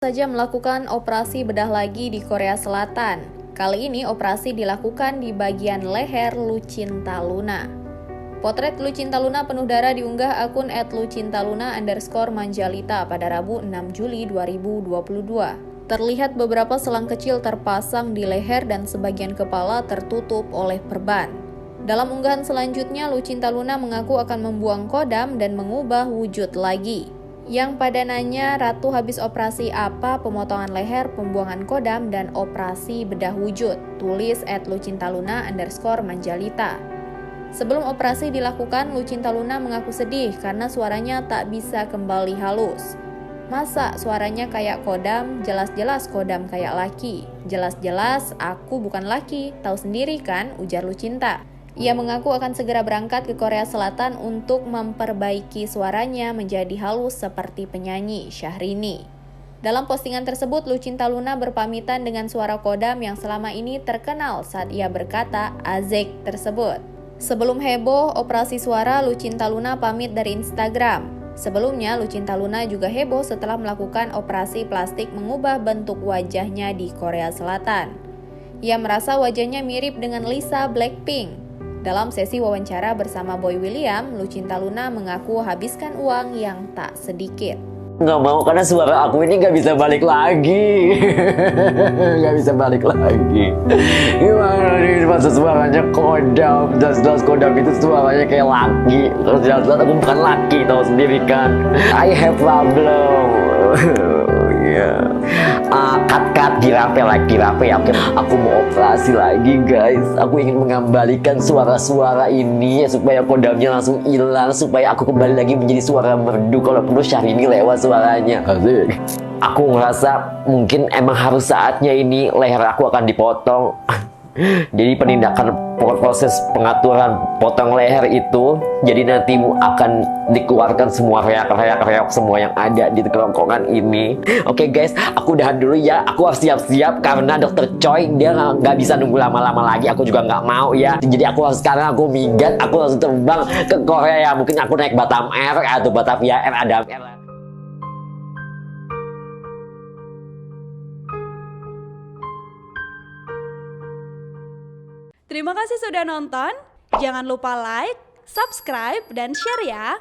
Saja melakukan operasi bedah lagi di Korea Selatan. Kali ini operasi dilakukan di bagian leher Lucinta Luna. Potret Lucinta Luna penuh darah diunggah akun @lucintaluna_manjalita pada Rabu 6 Juli 2022. Terlihat beberapa selang kecil terpasang di leher dan sebagian kepala tertutup oleh perban. Dalam unggahan selanjutnya, Lucinta Luna mengaku akan membuang kodam dan mengubah wujud lagi. Yang pada nanya, Ratu habis operasi apa? Pemotongan leher, pembuangan kodam, dan operasi bedah wujud. Tulis @lucintaluna_manjalita. Sebelum operasi dilakukan, Lucinta Luna mengaku sedih karena suaranya tak bisa kembali halus. Masa suaranya kayak kodam? Jelas-jelas kodam kayak laki. Jelas-jelas aku bukan laki, tahu sendiri kan, ujar Lucinta. Ia mengaku akan segera berangkat ke Korea Selatan untuk memperbaiki suaranya menjadi halus seperti penyanyi Syahrini. Dalam postingan tersebut, Lucinta Luna berpamitan dengan suara kodam yang selama ini terkenal saat ia berkata "azek" tersebut. Sebelum heboh operasi suara, Lucinta Luna pamit dari Instagram. Sebelumnya, Lucinta Luna juga heboh setelah melakukan operasi plastik mengubah bentuk wajahnya di Korea Selatan. Ia merasa wajahnya mirip dengan Lisa Blackpink. Dalam sesi wawancara bersama Boy William, Lucinta Luna mengaku habiskan uang yang tak sedikit. Nggak mau karena suara aku ini nggak bisa balik lagi. Nggak bisa balik lagi. Gimana nih masa suaranya kodam. Jelas-jelas kodam itu suaranya kayak laki. Terus jelas-jelas aku bukan laki, tahu sendiri kan. I have problem. Ya, cut girape ya. Oke, aku mau operasi lagi guys. Aku ingin mengembalikan suara-suara ini supaya kodamnya langsung hilang, supaya aku kembali lagi menjadi suara merdu. Kalau perlu Syahrini lewat suaranya. Asik. Aku ngerasa mungkin emang harus saatnya ini leher aku akan dipotong. Jadi penindakan proses pengaturan potong leher itu, jadi nanti akan dikeluarkan semua reak semua yang ada di kerongkongan ini. Oke guys, aku udahan dulu ya. Aku harus siap-siap karena dokter Choi dia nggak bisa nunggu lama-lama lagi. Aku juga nggak mau ya. Jadi aku harus sekarang minggat, aku harus terbang ke Korea. Mungkin aku naik Batam Air atau Batavia Air, Adam Air. Terima kasih sudah nonton. Jangan lupa like, subscribe, dan share ya.